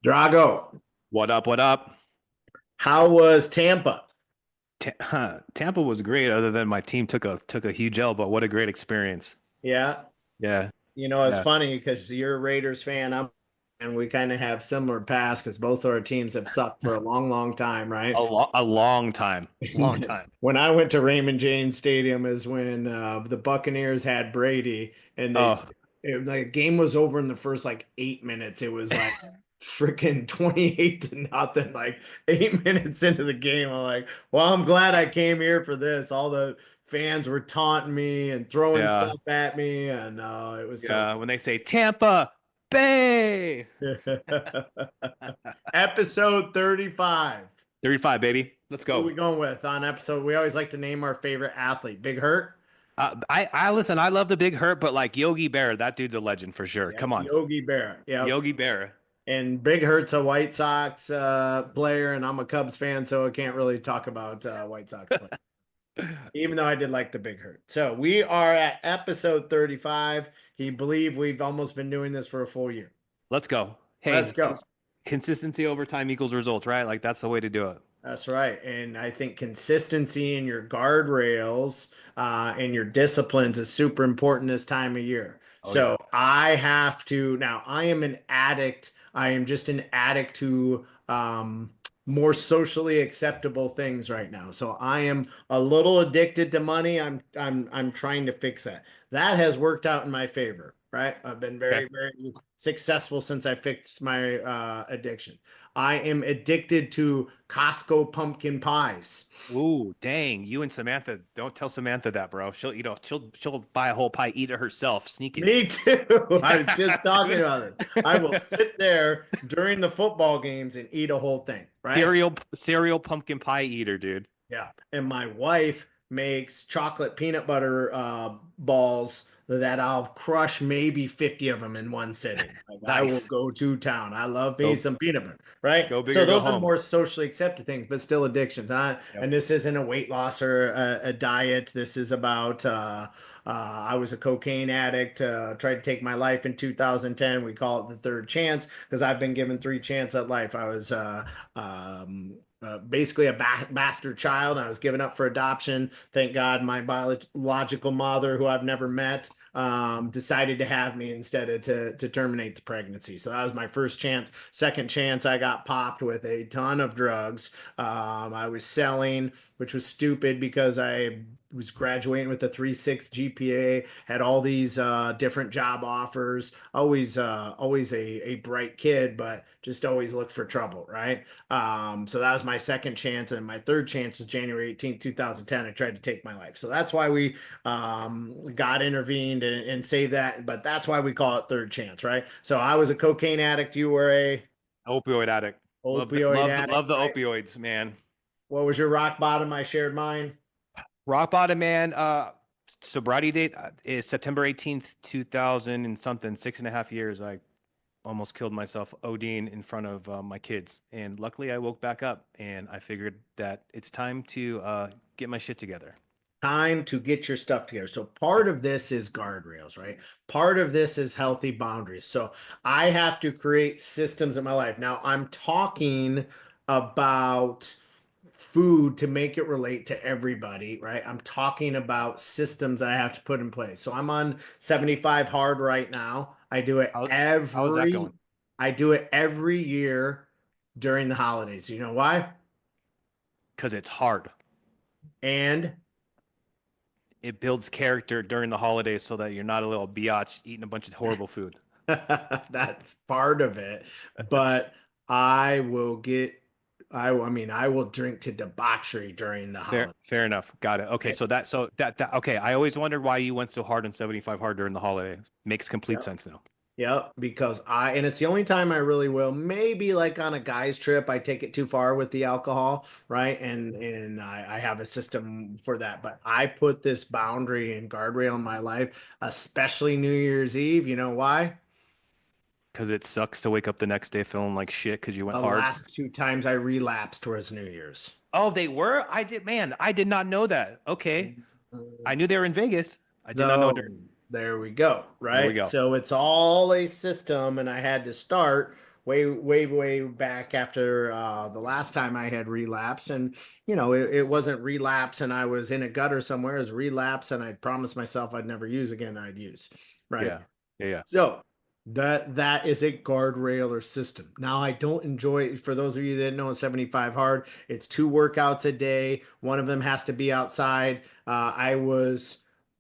Drago, What up? What up? how was Tampa? Tampa was great, other than my team took a huge L, but what a great experience. Yeah, Yeah, it's yeah. funny because you're a Raiders fan, and we kind of have similar past because both our teams have sucked for a long, long time, right? A long time, long time. When I went to Raymond James Stadium is when the Buccaneers had Brady, and Oh, the game was over in the first like 8 minutes. It was like freaking 28 to nothing, like 8 minutes into the game. I'm like, well, I'm glad I came here for this. All the fans were taunting me and throwing yeah, stuff at me, and it was so yeah. When they say Tampa Bay, episode 35. 35, baby. Let's Who are go. we going with on episode? We always like to name our favorite athlete. Big Hurt? I listen. I love the Big Hurt, but like Yogi Berra, that dude's a legend for sure. Yep, Come on, Yogi Berra. Yep. Yogi Berra. And Big Hurt's a White Sox player, and I'm a Cubs fan, so I can't really talk about White Sox play, even though I did like the Big Hurt. So we are at episode 35. Can you believe we've almost been doing this for a full year? Let's go. Let's Hey, go. consistency over time equals results, right? Like that's the way to do it. That's right. And I think consistency in your guardrails and your disciplines is super important this time of year. Oh yeah. So I have to, now I am an addict. I am just an addict to more socially acceptable things right now. So I am a little addicted to money. I'm trying to fix that. That has worked out in my favor, right? I've been Okay. very, very successful since I fixed my addiction. I am addicted to Costco pumpkin pies. Ooh, dang. You and Samantha, don't tell Samantha that, bro. She'll buy a whole pie, eat it herself, sneak it. Me too. I was just talking Dude. about it. I will sit there during the football games and eat a whole thing, right? Cereal pumpkin pie eater, dude. Yeah. And my wife makes chocolate peanut butter balls that I'll crush maybe 50 of them in one sitting. Like I will Nice. go to town. I love me Go some peanut butter, right? go big So or go those are home. more socially accepted things, but still addictions. Yep. And this isn't a weight loss or a diet. This is about I was a cocaine addict, tried to take my life in 2010. We call it the third chance because I've been given three chances at life. I was basically a bastard child. I was given up for adoption. Thank God my biological mother, who I've never met, decided to have me instead of to terminate the pregnancy. So that was my first chance. Second chance, I got popped with a ton of drugs. I was selling, which was stupid because I was graduating with a 3.6 GPA, had all these different job offers, always a bright kid, but just always looked for trouble, right? So that was my second chance. And my third chance was January 18th, 2010. I tried to take my life. So that's why we got intervened and saved that. But that's why we call it third chance, right? So I was a cocaine addict. You were a Opioid addict. opioid Love addict, the right? opioids, man. What was your rock bottom? I shared mine. Rock bottom, man. Sobriety date is September 18th, 2000 and something, 6.5 years. I almost killed myself ODing in front of my kids. And luckily I woke back up and I figured that it's time to get my shit together. Time to get your stuff together. So part of this is guardrails, right? Part of this is healthy boundaries. So I have to create systems in my life. Now I'm talking about food to make it relate to everybody, right? I'm talking about systems I have to put in place. So I'm on 75 hard right now. How's that going? I do it every year during the holidays. You know why? Because it's hard. And It builds character during the holidays so that you're not a little biatch eating a bunch of horrible food. that's part of it. But I will get I mean I will drink to debauchery during the Fair holidays. enough. Got it. Okay, Okay. so that okay. I always wondered why you went so hard on 75 hard during the holidays. Makes complete Yeah. sense now. Yep, because and it's the only time I really will. Maybe like on a guy's trip, I take it too far with the alcohol, right? And I have a system for that. But I put this boundary and guardrail in my life, especially New Year's Eve. You know why? Because it sucks to wake up the next day feeling like shit because you went The hard. last two times I relapsed towards New Year's. Oh, they were? I did not know that. Okay. I knew they were in Vegas. I did not know So there we go, there we right? go. So it's all a system, and I had to start way back after the last time I had relapsed. And, it wasn't relapse and I was in a gutter somewhere. It was relapse and I promised myself I'd never use again, I'd use. Right. Yeah. Yeah. Yeah. So that is a guardrail or system. Now I don't enjoy, for those of you that didn't know, 75 hard. It's 2 workouts a day. One of them has to be outside. I was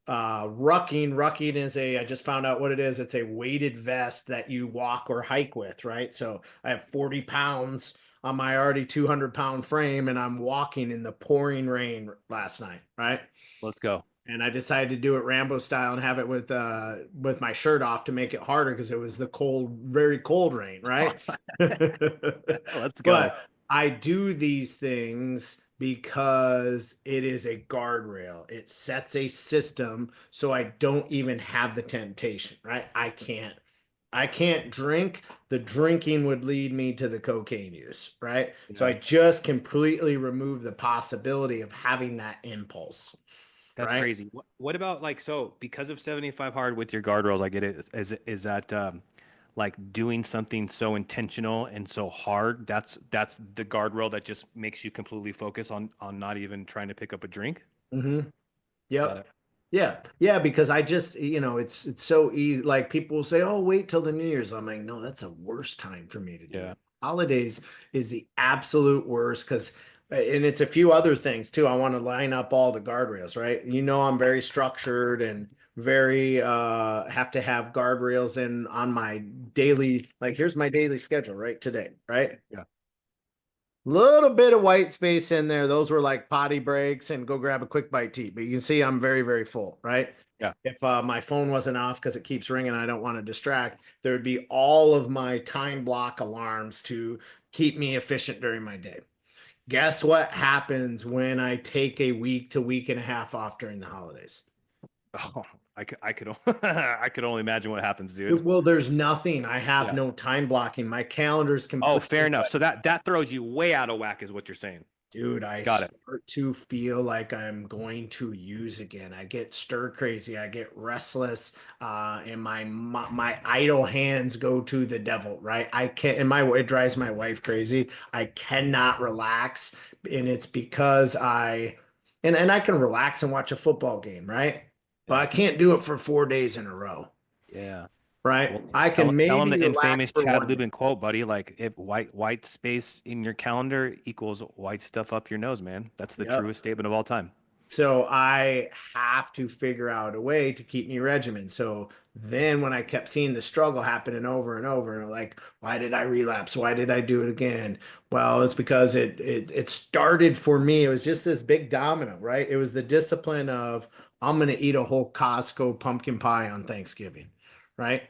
rucking. Rucking is I just found out what it is. It's a weighted vest that you walk or hike with, right? So I have 40 pounds on my already 200-pound frame and I'm walking in the pouring rain last night, right? Let's go. And I decided to do it Rambo style and have it with my shirt off to make it harder because it was the cold, very cold rain, right? Let's go. But I do these things because it is a guardrail. It sets a system so I don't even have the temptation, right? I can't drink. The drinking would lead me to the cocaine use, right? So I Yeah. just completely remove the possibility of having that impulse, That's right? crazy. What about like so because of 75 hard with your guardrails, I get it. Is that like doing something so intentional and so hard? That's the guardrail that just makes you completely focus on not even trying to pick up a drink. Hmm. Got Yep. it. Yeah. Yeah. Because I just, it's so easy. Like people will say, oh, wait till the New Year's. I'm like, no, that's a worst time for me to do Yeah. it. Holidays is the absolute worst because, and it's a few other things too. I want to line up all the guardrails, right? I'm very structured and very, have to have guardrails in on my daily, like, here's my daily schedule right today, right? Yeah. Little bit of white space in there. Those were like potty breaks and go grab a quick bite to eat. But you can see I'm very, very full, right? Yeah. If my phone wasn't off because it keeps ringing, I don't want to distract. There would be all of my time block alarms to keep me efficient during my day. Guess what happens when I take a week to week and a half off during the holidays? Oh, I could I could only imagine what happens, dude. Well, there's nothing. I have Yeah. no time blocking. My calendar's Oh, fair completely. enough. So that throws you way out of whack, is what you're saying. Dude, I Got it. start to feel like I'm going to use again. I get stir crazy. I get restless, and my idle hands go to the devil. Right? I can't, and it drives my wife crazy. I cannot relax, and it's because and I can relax and watch a football game, right? But I Yeah. can't do it for 4 days in a row, Yeah. right? Well, I tell can tell them maybe the relax infamous for Chad one day. Lubin quote, buddy. Like if white space in your calendar equals white stuff up your nose, man. That's the Yep. truest statement of all time. So I have to figure out a way to keep me regimen. So then when I kept seeing the struggle happening over and over, and like, why did I relapse? Why did I do it again? Well, it's because it started for me. It was just this big domino, right? It was the discipline of I'm gonna eat a whole Costco pumpkin pie on Thanksgiving, right?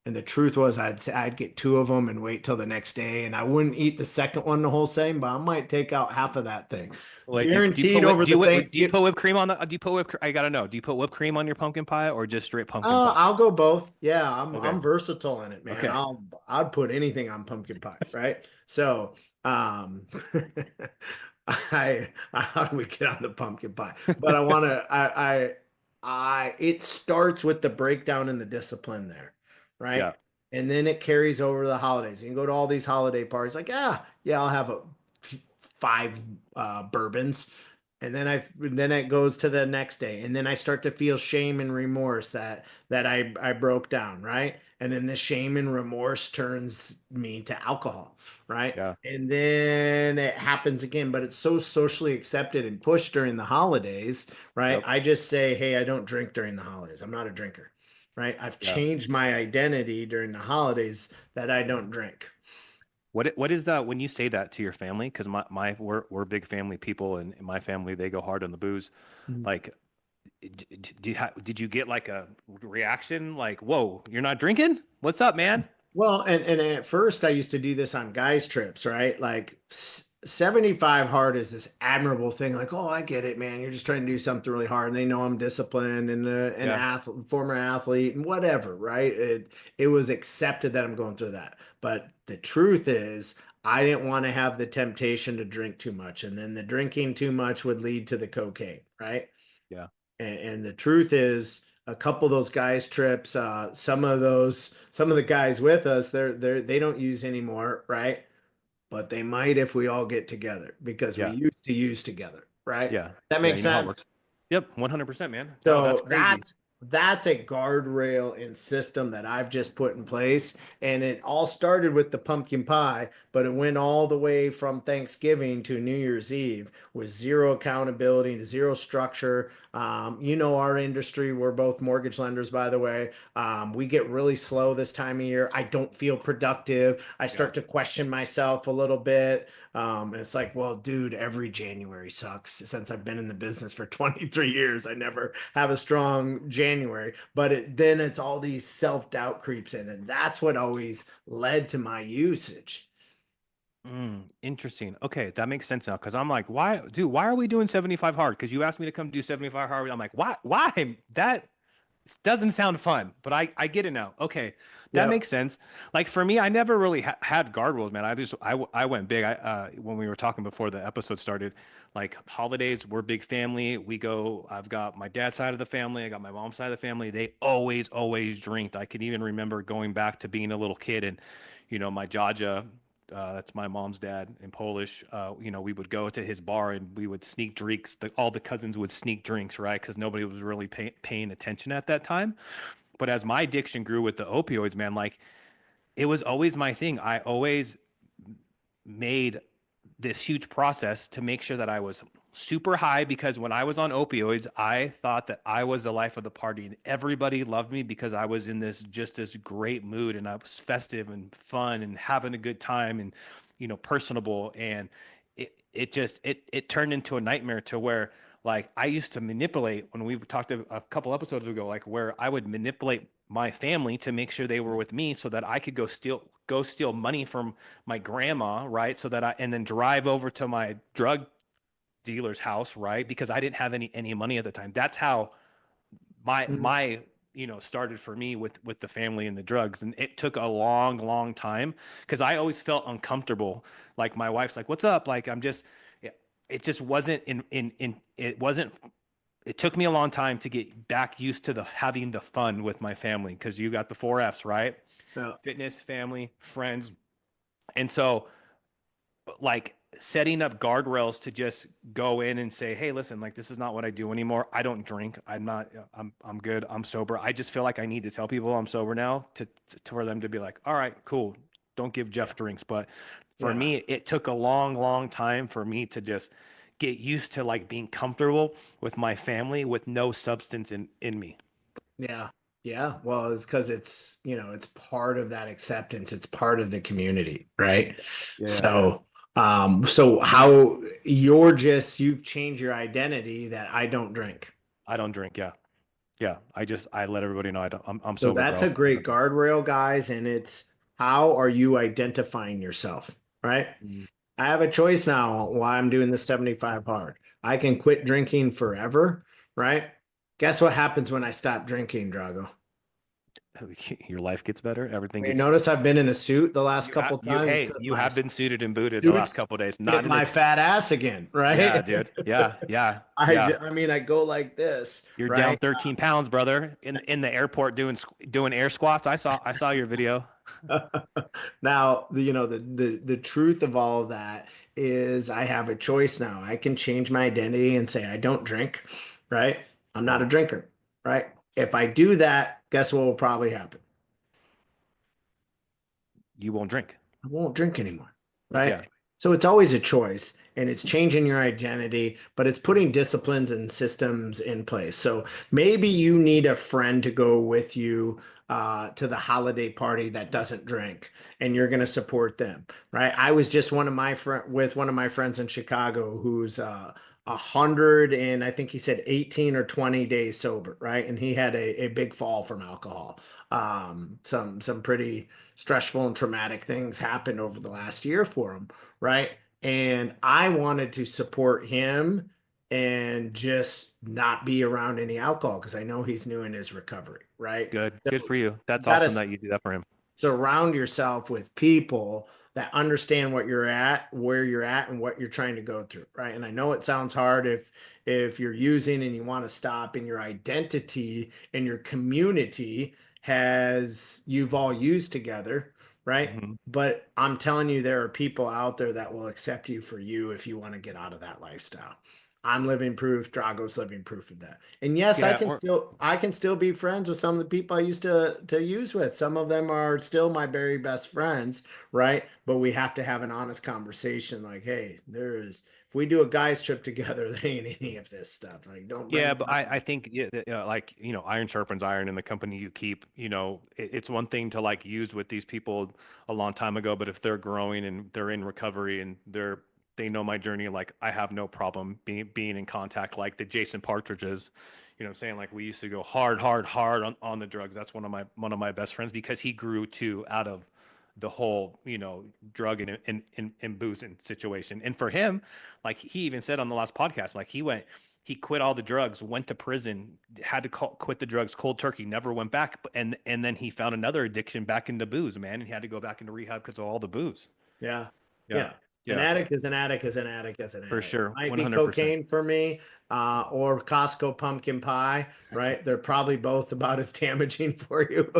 And the truth was, I'd get 2 of them and wait till the next day, and I wouldn't eat the second one the whole same, but I might take out half of that thing. Like, do you Guaranteed put over the do you Thanksgiving. put whipped cream on the? Do you put I gotta know. Do you put whipped cream on your pumpkin pie or just straight pumpkin pie? I'll go both. Yeah, I'm Okay. I'm versatile in it, man. Okay. I'd put anything on pumpkin pie, right? So, how do we get on the pumpkin pie? But I want to it starts with the breakdown and the discipline there, Yeah. right? And then it carries over to the holidays. You can go to all these holiday parties, like, yeah, I'll have 5 bourbons. And then it goes to the next day. And then I start to feel shame and remorse that I broke down, right? And then the shame and remorse turns me to alcohol, right? Yeah. And then it happens again, but it's so socially accepted and pushed during the holidays, right? Yep. I just say, hey, I don't drink during the holidays. I'm not a drinker, right? I've Yeah. changed my identity during the holidays that I don't drink. What is that when you say that to your family? Because we're big family people, and in my family they go hard on the booze. Like, did you get like a reaction? Like, whoa, you're not drinking? What's up, man? Well, and at first I used to do this on guys' trips, right? Like 75 hard is this admirable thing. Like, oh, I get it, man. You're just trying to do something really hard, and they know I'm disciplined and an Yeah. athlete, former athlete, and whatever, right? It was accepted that I'm going through that. But the truth is, I didn't want to have the temptation to drink too much, and then the drinking too much would lead to the cocaine, right? Yeah. And the truth is, a couple of those guys trips, some of the guys with us, they don't use anymore, right? But they might if we all get together because we Yeah. used to use together, right? Yeah. That Yeah. makes You know how it sense. works. Yep. 100%, man. No, that's So crazy. that's a guardrail and system that I've just put in place. And it all started with the pumpkin pie, but it went all the way from Thanksgiving to New Year's Eve with zero accountability, zero structure. You know, our industry, we're both mortgage lenders, by the way. We get really slow this time of year. I don't feel productive. I Yeah. start to question myself a little bit. And it's like, well, dude, every January sucks. Since I've been in the business for 23 years, I never have a strong January. But then it's all these self-doubt creeps in, and that's what always led to my usage. Interesting. Okay, that makes sense now. Because I'm like, why, dude? Why are we doing 75 hard? Because you asked me to come do 75 hard. I'm like, why? Why? That doesn't sound fun. But I get it now. Okay, that Yep. makes sense. Like for me, I never really had guardrails, man. I went big. When we were talking before the episode started, like holidays, we're big family. We go. I've got my dad's side of the family. I got my mom's side of the family. They always drinked. I can even remember going back to being a little kid and, my Jaja. That's my mom's dad in Polish. We would go to his bar and we would sneak drinks. All the cousins would sneak drinks, right? Because nobody was really paying attention at that time. But as my addiction grew with the opioids, man, like it was always my thing. I always made this huge process to make sure that I was super high because when I was on opioids, I thought that I was the life of the party and everybody loved me because I was in this great mood and I was festive and fun and having a good time and personable and it turned into a nightmare to where like I used to manipulate when we talked a couple episodes ago like where I would manipulate my family to make sure they were with me so that I could go steal money from my grandma, right? So that and then drive over to my drug dealer's house, right? Because I didn't have any money at the time. That's how my Mhm. my started for me with the family and the drugs, and it took a long time because I always felt uncomfortable. Like my wife's like, "What's up?" Like I'm just, it just wasn't in it wasn't. It took me a long time to get back used to the having the fun with my family because you got the four F's, right? Yeah. Fitness, family, friends, and so like setting up guardrails to just go in and say, "Hey, listen, like this is not what I do anymore. I don't drink. I'm not I'm good. I'm sober. I just feel like I need to tell people I'm sober now for them to be like, "All right, cool. Don't give Yeah. Jeff drinks." But for Yeah. me, it took a long time for me to just get used to like being comfortable with my family with no substance in me. Yeah. Yeah. Well, it's because it's part of that acceptance. It's part of the community, right? Yeah. So how you've changed your identity that I don't drink. I don't drink. Yeah. Yeah. I let everybody know I'm So sober, that's bro. a I great don't drink. guardrail, guys. And it's how are you identifying yourself, right? Mm. I have a choice now why I'm doing the 75 hard. I can quit drinking forever, right? Guess what happens when I stop drinking, Drago? Your life gets better. Everything You gets notice I've been in a suit the last couple times hey, because you my have been suited and booted the last suits couple of days. fit Not in a my fat ass again, yeah, right? dude. Yeah. I mean, I go like this, You're down right? 13 pounds, brother, in the airport doing air squats. I saw your video. Now, the truth of all of that is I have a choice now. I can change my identity and say I don't drink, right? I'm not Yeah. a drinker, right? If I do that, guess what will probably happen? You won't drink. I won't drink anymore, right? Yeah. So it's always a choice and it's changing your identity, but it's putting disciplines and systems in place. So maybe you need a friend to go with you to the holiday party that doesn't drink and you're going to support them, right? I was just with one of my friends in Chicago who's 100 and I think he said 18 or 20 days sober, right? And he had a big fall from alcohol. Some pretty stressful and traumatic things happened over the last year for him, right? And I wanted to support him and just not be around any alcohol because I know he's new in his recovery, right? Good. So Good for you. you That's got awesome to that you do that for him. surround yourself with people that understand what you're at, where you're at, and what you're trying to go through, right? And I know it sounds hard if you're using and you want to stop, and your identity and your community has you've all used together, right? Mhm. But I'm telling you, there are people out there that will accept you for you if you want to get out of that lifestyle. I'm living proof. Drago's living proof of that. And yes, Yeah, or I can still be friends with some of the people I used to use with. Some of them are still my very best friends, right? But we have to have an honest conversation. Like, hey, there's if we do a guys trip together, there ain't any of this stuff. Like, don't bring yeah, it but up. I think yeah, like iron sharpens iron in the company you keep. It's one thing to like use with these people a long time ago, but if they're growing and they're in recovery and they know my journey, like I have no problem being in contact. Like the Jason Partridges, what I'm saying, like we used to go hard on the drugs. That's one of my best friends because he grew too out of the whole drug and boozing situation. And for him, like he even said on the last podcast, like he quit all the drugs, went to prison, had to quit the drugs cold turkey, never went back, and then he found another addiction back into booze, man, and he had to go back into rehab because of all the booze. Yeah. Yeah, Yeah. An yeah, addict is an addict is an addict is an for addict. sure, Might be 100%. cocaine for me, or Costco pumpkin pie, right? They're probably both about as damaging for you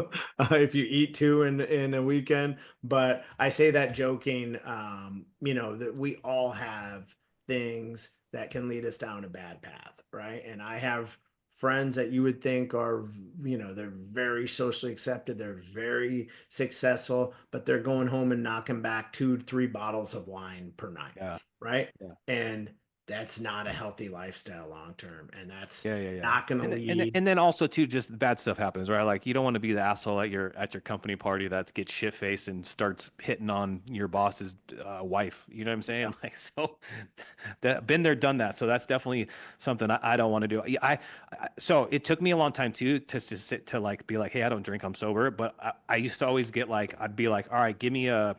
if you eat two in a weekend. But I say that joking, that we all have things that can lead us down a bad path, right? And I have friends that you would think are, they're very socially accepted, they're very successful, but they're going home and knocking back 2, 3 bottles of wine per night, Yeah, right? yeah. And that's not a healthy lifestyle long term, and that's Yeah, yeah, yeah. not going to And lead. and then also too, just bad stuff happens, right? Like you don't want to be the asshole at your company party that gets shit faced and starts hitting on your boss's wife. You know what I'm Yeah. saying? Like so, that been there, done that. So that's definitely something I don't want to do. Yeah, so it took me a long time too to sit to like be like, hey, I don't drink, I'm sober. But I used to always get like, I'd be like, all right, give me a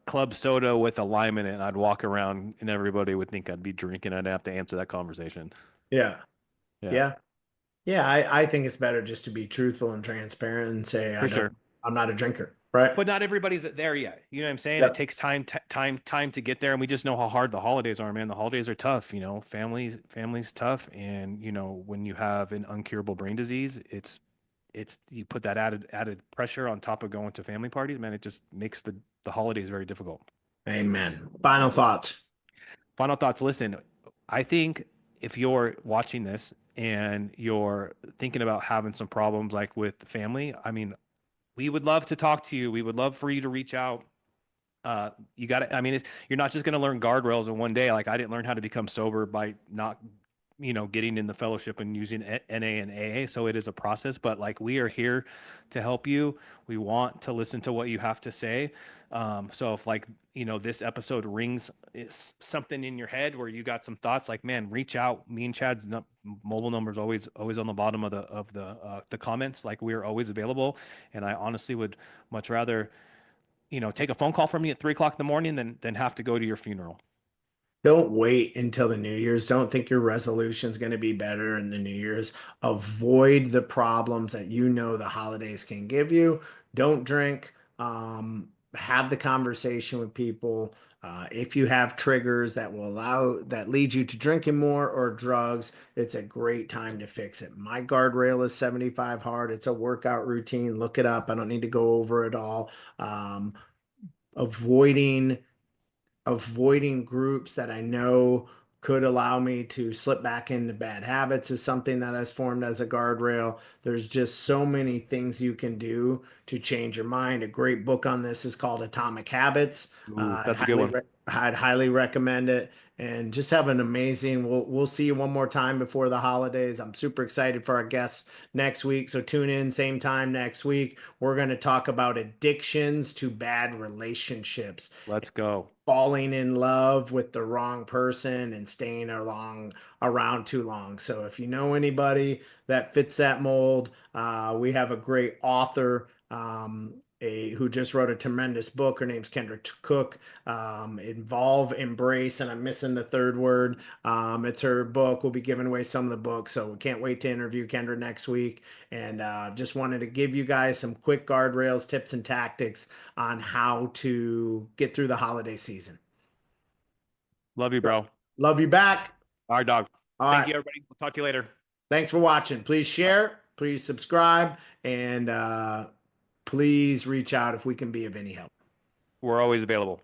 club soda with a lime in it, and I'd walk around, and everybody would think I'd be drinking. I'd have to answer that conversation. Yeah. Yeah, Yeah. Yeah. I think it's better just to be truthful and transparent and say, for sure. I'm not a drinker, right? But not everybody's there yet. You know what I'm saying? It Yep. takes time to get there, and we just know how hard the holidays are, man. The holidays are tough. Families tough, and when you have an uncurable brain disease, it's you put that added pressure on top of going to family parties, man. It just makes the holidays very difficult. Amen. Final thoughts. Final thoughts. Listen, I think if you're watching this and you're thinking about having some problems like with the family, I mean, we would love to talk to you. We would love for you to reach out. You got to, I mean, you're not just going to learn guardrails in one day. Like I didn't learn how to become sober by not, getting in the fellowship and using NA and AA. So it is a process, but like we are here to help you. We want to listen to what you have to say. So if like, this episode rings something in your head where you got some thoughts, like, man, reach out. Me and Chad's mobile number is always on the bottom of the comments. Like we are always available. And I honestly would much rather take a phone call from you at 3 o'clock in the morning than have to go to your funeral. Don't wait until the New Year's. Don't think your resolution is going to be better in the New Year's. Avoid the problems that the holidays can give you. Don't drink. Have the conversation with people. If you have triggers that lead you to drinking more or drugs, it's a great time to fix it. My guardrail is 75 hard. It's a workout routine. Look it up. I don't need to go over it all. Avoiding groups that I know could allow me to slip back into bad habits is something that has formed as a guardrail. There's just so many things you can do to change your mind. A great book on this is called Atomic Habits. Ooh, that's a good one. I'd highly recommend it. And just have an amazing. We'll see you one more time before the holidays. I'm super excited for our guests next week. So tune in same time next week. We're going to talk about addictions to bad relationships, Let's go. falling in love with the wrong person and staying around too long. So if you know anybody that fits that mold, we have a great author, who just wrote a tremendous book. Her name's Kendra Cook. Involve, Embrace, and I'm missing the third word. It's her book. We'll be giving away some of the books, so we can't wait to interview Kendra next week. And just wanted to give you guys some quick guardrails, tips, and tactics on how to get through the holiday season. Love you, bro. Love you back. All right, dog. All Thank right. you, everybody. We'll talk to you later. Thanks for watching. Please share, please subscribe, and please reach out if we can be of any help. We're always available.